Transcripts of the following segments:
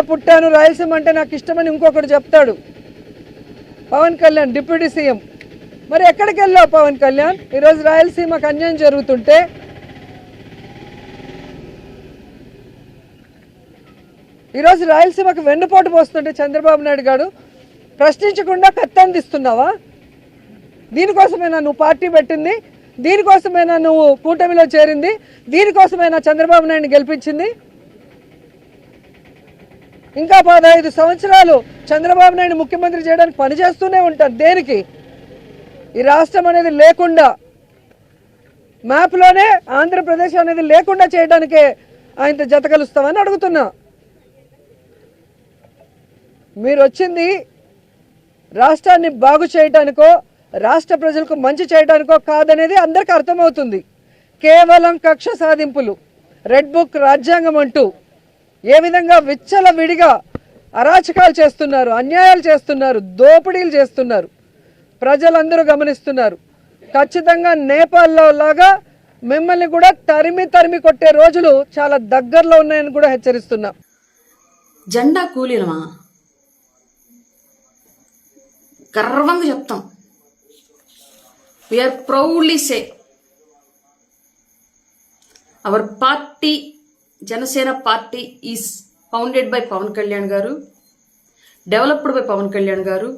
పుట్టాను రాయలసీమ అంటే నాకు ఇష్టమని ఇంకొకటి చెప్తాడు పవన్ కళ్యాణ్ డిప్యూటీ సీఎం. మరి ఎక్కడికి వెళ్ళావు పవన్ కళ్యాణ్? ఈరోజు రాయలసీమకు అన్యాయం జరుగుతుంటే, ఈరోజు రాయలసీమకు వెన్నుపోటు పోస్తుంటే చంద్రబాబు నాయుడు గారు ప్రశ్నించకుండా కత్తందిస్తున్నావా? దీనికోసమేనా నువ్వు పార్టీ పెట్టింది? దీనికోసమేనా నువ్వు కూటమిలో చేరింది? దీనికోసమేనా చంద్రబాబు నాయుడిని గెలిపించింది? ఇంకా 15 సంవత్సరాలు చంద్రబాబు నాయుడు ముఖ్యమంత్రి చేయడానికి పనిచేస్తూనే ఉంటారు. దేనికి? ఈ రాష్ట్రం అనేది లేకుండా, మ్యాప్లోనే ఆంధ్రప్రదేశ్ అనేది లేకుండా చేయడానికే ఆయనతో జత కలుస్తామని అడుగుతున్నా. మీరు వచ్చింది రాష్ట్రాన్ని బాగు చేయడానికో, రాష్ట్ర ప్రజలకు మంచి చేయడానికో కాదనేది అందరికీ అర్థమవుతుంది. కేవలం కక్ష సాధింపులు, రెడ్ బుక్ రాజ్యాంగం అంటూ ఏ విధంగా విచ్చలవిడిగా అరాచకాలు చేస్తున్నారు, అన్యాయాలు చేస్తున్నారు, దోపిడీలు చేస్తున్నారు, ప్రజలందరూ గమనిస్తున్నారు. ఖచ్చితంగా నేపాల్లో లాగా మిమ్మల్ని కూడా తరిమి తరిమి కొట్టే రోజులు చాలా దగ్గరలో ఉన్నాయని కూడా హెచ్చరిస్తున్నా. జెండా కూలీనమా? గర్వంగా చెప్తాం. We proudly say our party Janasena party is founded by Pawan Kalyan garu, developed by Pawan Kalyan గారు.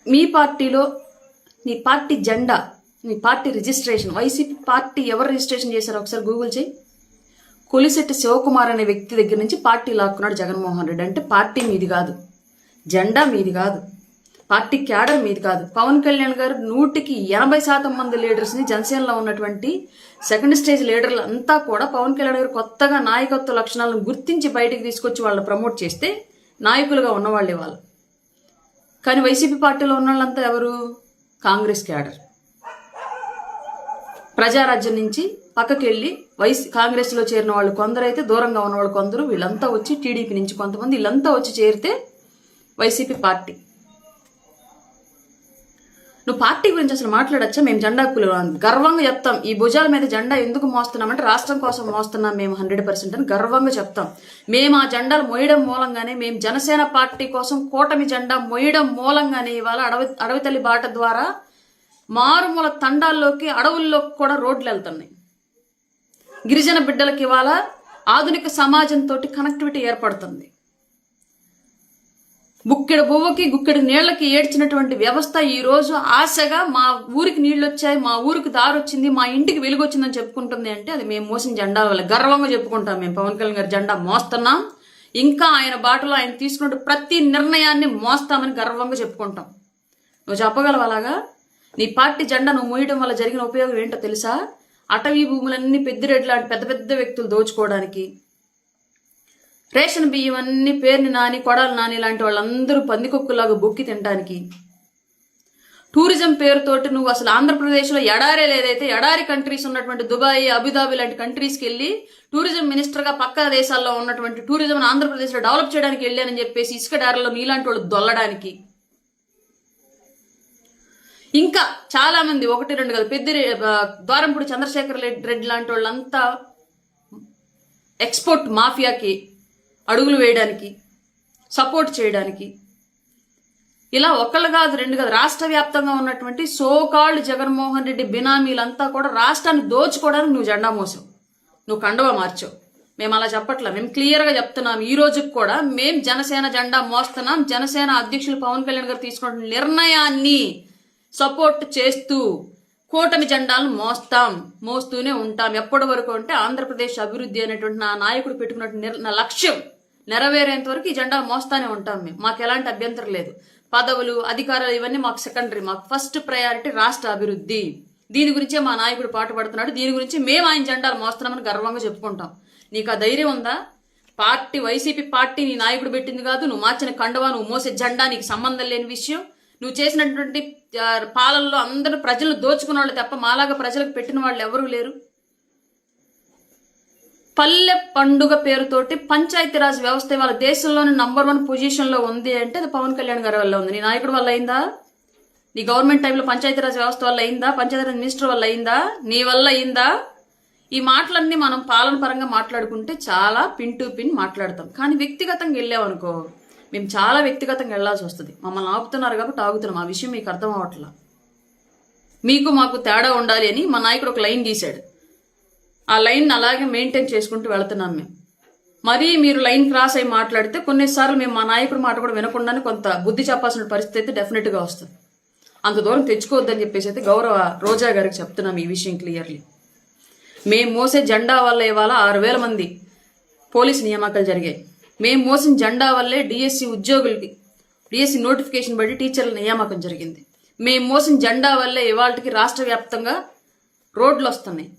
మీ పార్టీలో నీ పార్టీ జెండా, నీ పార్టీ రిజిస్ట్రేషన్, వైసీపీ పార్టీ ఎవరు రిజిస్ట్రేషన్ చేశారో ఒకసారి గూగుల్ చేయి. కొలిశెట్టి శివకుమార్ అనే వ్యక్తి దగ్గర నుంచి పార్టీ లాక్కున్నాడు జగన్మోహన్ రెడ్డి. అంటే పార్టీ మీది కాదు, జెండా మీది కాదు, పార్టీ క్యాడర్ మీది కాదు. పవన్ కళ్యాణ్ గారు 180% మంది లీడర్స్ని, జనసేనలో ఉన్నటువంటి సెకండ్ స్టేజ్ లీడర్లు అంతా కూడా పవన్ కళ్యాణ్ గారు కొత్తగా నాయకత్వ లక్షణాలను గుర్తించి బయటికి తీసుకొచ్చి వాళ్ళని ప్రమోట్ చేస్తే నాయకులుగా ఉన్నవాళ్ళే వాళ్ళు. కానీ వైసీపీ పార్టీలో ఉన్న వాళ్ళంతా ఎవరు? కాంగ్రెస్ క్యాడర్. ప్రజారాజ్యం నుంచి పక్కకి వెళ్ళి కాంగ్రెస్లో చేరిన వాళ్ళు కొందరైతే, దూరంగా ఉన్నవాళ్ళు కొందరు, వీళ్ళంతా వచ్చి టీడీపీ నుంచి కొంతమంది, వీళ్ళంతా వచ్చి చేరితే వైసీపీ పార్టీ. నువ్వు పార్టీ గురించి అసలు మాట్లాడచ్చా? మేము జెండా గర్వంగా చెప్తాం. ఈ భుజాల మీద జెండా ఎందుకు మోస్తున్నామంటే రాష్ట్రం కోసం మోస్తున్నాం మేము 100% అని గర్వంగా చెప్తాం. మేము ఆ జెండాలు మోయడం మూలంగానే, మేము జనసేన పార్టీ కోసం కూటమి జెండా మోయడం మూలంగానే ఇవాళ అడవితల్లి బాట ద్వారా మారుమూల తండాల్లోకి, అడవుల్లోకి కూడా రోడ్లు వెళ్తున్నాయి. గిరిజన బిడ్డలకి ఇవాళ ఆధునిక సమాజంతో కనెక్టివిటీ ఏర్పడుతుంది. బుక్కెడు బువ్వకి గుక్కెడు నీళ్లకి ఏడ్చినటువంటి వ్యవస్థ ఈరోజు ఆశగా మా ఊరికి నీళ్ళు వచ్చాయి, మా ఊరికి దారి వచ్చింది, మా ఇంటికి వెలుగు వచ్చిందని చెప్పుకుంటుంది. అంటే అది మేము మోసిన జెండా వల్ల గర్వంగా చెప్పుకుంటాం. మేము పవన్ కళ్యాణ్ గారి జెండా మోస్తున్నాం, ఇంకా ఆయన బాటలో ఆయన తీసుకున్న ప్రతి నిర్ణయాన్ని మోస్తామని గర్వంగా చెప్పుకుంటాం. నువ్వు చెప్పగలవు అలాగా? నీ పార్టీ జెండా నువ్వు మోయడం వల్ల జరిగిన ఉపయోగం ఏంటో తెలుసా? అటవీ భూములన్నీ పెద్దిరెడ్డి లాంటి పెద్ద పెద్ద వ్యక్తులు దోచుకోవడానికి, రేషన్ బియ్యం అన్ని పేరుని నాని, కొడాలి నాని లాంటి వాళ్ళందరూ పందికొక్కులాగా బొక్కి తినడానికి, టూరిజం పేరుతోటి నువ్వు అసలు ఆంధ్రప్రదేశ్లో ఎడారే లేదైతే ఎడారి కంట్రీస్ ఉన్నటువంటి దుబాయ్, అబుదాబి లాంటి కంట్రీస్కి వెళ్ళి టూరిజం మినిస్టర్గా పక్క దేశాల్లో ఉన్నటువంటి టూరిజం ఆంధ్రప్రదేశ్లో డెవలప్ చేయడానికి వెళ్ళానని చెప్పేసి ఇసుక డారలో నీలాంటి వాళ్ళు దొల్లడానికి, ఇంకా చాలా మంది, 1-2 కాదు, ద్వారంపూడి చంద్రశేఖర్ రెడ్డి లాంటి వాళ్ళంతా ఎక్స్పోర్ట్ మాఫియాకి అడుగులు వేయడానికి, సపోర్ట్ చేయడానికి, ఇలా ఒకళ్ళు కాదు 2 కాదు, రాష్ట్ర వ్యాప్తంగా ఉన్నటువంటి సోకాల్డ్ జగన్మోహన్ రెడ్డి బినామీలంతా కూడా రాష్ట్రాన్ని దోచుకోవడానికి నువ్వు జెండా మోసావు, నువ్వు కండువా మార్చావు. మేము అలా చెప్పట్లా, మేము క్లియర్గా చెప్తున్నాం. ఈ రోజుకి కూడా మేము జనసేన జెండా మోస్తున్నాం. జనసేన అధ్యక్షులు పవన్ కళ్యాణ్ గారు తీసుకున్న నిర్ణయాన్ని సపోర్ట్ చేస్తూ కూటమి జెండాలను మోస్తూనే ఉంటాం. ఎప్పటి వరకు అంటే ఆంధ్రప్రదేశ్ అభివృద్ధి అనేటువంటి నా నాయకుడు పెట్టుకున్నటువంటి నా లక్ష్యం నెరవేరేంత వరకు ఈ జెండాలు మోస్తానే ఉంటాం. మాకు ఎలాంటి అభ్యంతరం లేదు. పదవులు, అధికారాలు ఇవన్నీ మాకు సెకండరీ. మాకు ఫస్ట్ ప్రయారిటీ రాష్ట్ర అభివృద్ధి. దీని గురించే మా నాయకుడు పాటు పడుతున్నాడు. దీని గురించి మేము ఆయన జెండాలు మోస్తున్నామని గర్వంగా చెప్పుకుంటాం. నీకు ఆ ధైర్యం ఉందా? వైసీపీ పార్టీ నీ నాయకుడు పెట్టింది కాదు. నువ్వు మార్చిన కండువా, నువ్వు మోసే జెండా నీకు సంబంధం లేని విషయం. నువ్వు చేసినటువంటి పాలనలో అందరూ ప్రజలు దోచుకున్న వాళ్ళు తప్ప మాలాగా ప్రజలకు పెట్టిన వాళ్ళు ఎవరూ లేరు. పల్లె పండుగ పేరుతోటి పంచాయతీరాజ్ వ్యవస్థ వాళ్ళ దేశంలోని #1 పొజిషన్లో ఉంది అంటే అది పవన్ కళ్యాణ్ గారి వల్ల ఉంది. నీ నాయకుడి వల్ల అయిందా? నీ గవర్నమెంట్ టైంలో పంచాయతీరాజ్ వ్యవస్థ వల్ల అయిందా? పంచాయతీరాజ్ మినిస్టర్ వల్ల అయిందా? నీ వల్ల అయిందా? ఈ మాటలన్నీ మనం పాలన పరంగా మాట్లాడుకుంటే చాలా పిన్ టు పిన్ మాట్లాడతాం. కానీ వ్యక్తిగతంగా వెళ్ళామనుకో మేము చాలా వ్యక్తిగతంగా వెళ్ళాల్సి వస్తుంది. మమ్మల్ని ఆపుతున్నారు కాబట్టి ఆగుతున్నాం. ఆ విషయం మీకు అర్థం అవ్వట్లా. మీకు మాకు తేడా ఉండాలి అని మా నాయకుడు ఒక లైన్ గీశాడు. ఆ లైన్ అలాగే మెయింటైన్ చేసుకుంటూ వెళుతున్నాం మేము. మరీ మీరు లైన్ క్రాస్ అయి మాట్లాడితే కొన్నిసార్లు మేము మా నాయకుడు మాట కూడా వినకుండానే కొంత బుద్ధి చెప్పాల్సిన పరిస్థితి అయితే డెఫినెట్గా వస్తుంది. అంత దూరం తెచ్చుకోవద్దని చెప్పేసి అయితే గౌరవ రోజా గారికి చెప్తున్నాం ఈ విషయం క్లియర్లీ. మేము మోసే జెండా వల్ల ఇవాళ 6,000 మంది పోలీసు నియామకాలు జరిగాయి. మేము మోసిన జెండా వల్లే డిఎస్సి ఉద్యోగులకి డిఎస్సి నోటిఫికేషన్ బట్టి టీచర్ల నియామకం జరిగింది. మేము మోసిన జెండా వల్లే ఇవాళకి రాష్ట్ర వ్యాప్తంగా రోడ్లు వస్తున్నాయి.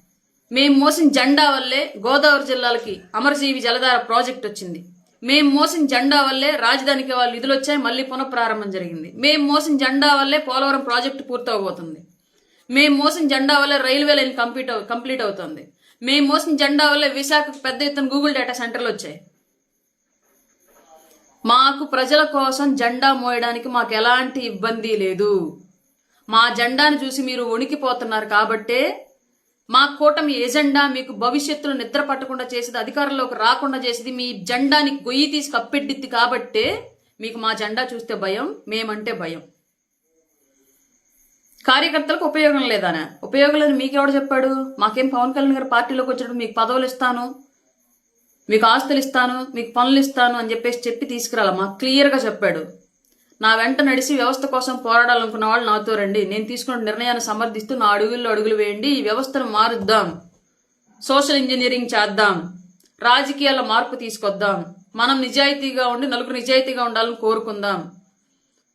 మేము మోసిన జెండా వల్లే గోదావరి జిల్లాలకి అమరజీవి జలధార ప్రాజెక్ట్ వచ్చింది. మేము మోసిన జెండా వల్లే రాజధానికి వాళ్ళు నిధులు వచ్చాయి, మళ్ళీ పునఃప్రారంభం జరిగింది. మేము మోసిన జెండా వల్లే పోలవరం ప్రాజెక్టు పూర్తవబోతుంది. మేము మోసిన జెండా వల్లే రైల్వే లైన్ కంప్లీట్ అవుతుంది. మేము మోసిన జెండా వల్లే విశాఖకు పెద్ద ఎత్తున గూగుల్ డేటా సెంటర్లు వచ్చాయి. మాకు ప్రజల కోసం జెండా మోయడానికి మాకు ఎలాంటి ఇబ్బంది లేదు. మా జెండాను చూసి మీరు వణికిపోతున్నారు కాబట్టే మా కూటమి ఎజెండా మీకు భవిష్యత్తులో నిద్ర పట్టకుండా చేసేది, అధికారంలోకి రాకుండా చేసేది, మీ జెండాని గొయ్యి తీసి కప్పెట్టిద్ది కాబట్టే మీకు మా జెండా చూస్తే భయం, మేమంటే భయం. కార్యకర్తలకు ఉపయోగం లేదానే? ఉపయోగం లేదు మీకెవడు చెప్పాడు? మాకేం పవన్ కళ్యాణ్ గారు పార్టీలోకి వచ్చినప్పుడు మీకు పదవులు ఇస్తాను, మీకు ఆస్తులు ఇస్తాను, మీకు పనులు ఇస్తాను అని చెప్పి తీసుకురాల. మాకు క్లియర్గా చెప్పాడు. నా వెంట నడిచి వ్యవస్థ కోసం పోరాడాలనుకున్న వాళ్ళు నాతో రండి, నేను తీసుకున్న నిర్ణయాన్ని సమర్థిస్తూ నా అడుగులు వేయండి, ఈ వ్యవస్థను మారుద్దాం, సోషల్ ఇంజనీరింగ్ చేద్దాం, రాజకీయాల మార్పు తీసుకొద్దాం, మనం నిజాయితీగా ఉండి నలుగురు నిజాయితీగా ఉండాలని కోరుకుందాం,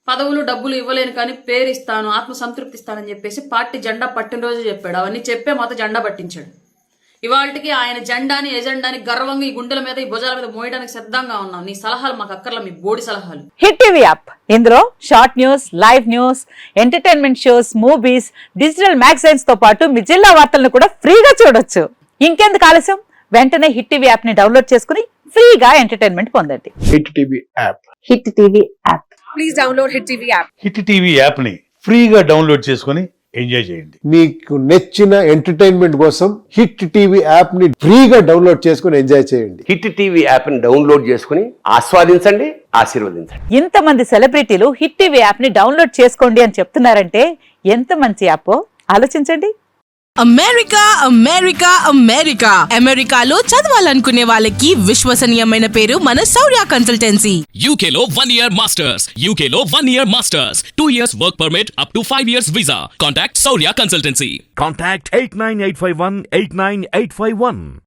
పదవులు డబ్బులు ఇవ్వలేను కానీ పేరు ఇస్తాను, ఆత్మ సంతృప్తి ఇస్తానని చెప్పేసి పార్టీ జెండా పట్టిన రోజు చెప్పాడు. అవన్నీ చెప్పే మాతో జెండా పట్టించాడు. ఇవాళకి ఆయన జెండాని ఎజెండాని గర్వంగా ఈ గుండెల మీద ఈ భుజాల మీద మోయడానికి సిద్ధంగా ఉన్నాం. నీ సలహాలు మాకు అక్కర్లా, మీ బోడి సలహాలు. హిట్ టీవీ యాప్, ఇందులో short news, live news, entertainment shows, movies, digital magazines తో పాటు మీ జిల్లా వార్తలను కూడా ఫ్రీగా చూడొచ్చు. ఇంకెందుకు ఆలస్యం, వెంటనే హిట్ టీవీ యాప్ ని డౌన్లోడ్ చేసుకుని ఫ్రీగా ఎంటర్టైన్మెంట్ పొందండి. Hit TV app. Hit TV app. Please download hit TV app. Hit TV app ని ఫ్రీగా డౌన్లోడ్ చేసుకుని ఎంజాయ్ చేయండి. మీకు నచ్చిన ఎంటర్టైన్మెంట్ కోసం హిట్ టీవీ యాప్ ని ఫ్రీగా డౌన్లోడ్ చేసుకుని ఎంజాయ్ చేయండి. హిట్ టీవీ యాప్ ని డౌన్లోడ్ చేసుకుని ఆస్వాదించండి, ఆశీర్వదించండి. ఇంతమంది సెలబ్రిటీలు హిట్ టీవీ యాప్ ని డౌన్లోడ్ చేసుకోండి అని చెప్తున్నారంటే ఎంత మంచి యాప్ ఆలోచించండి. అమెరికా అమెరికా అమెరికా అమెరికాలో చదవాలనుకునే వాళ్ళకి విశ్వసనీయమైన పేరు మన శౌర్య కన్సల్టెన్సీ. UK లో 1 year masters. UK లో 1 year masters. 2 years work permit up to 5 years visa. Contact Saurya Consultancy. Contact 89851 89851.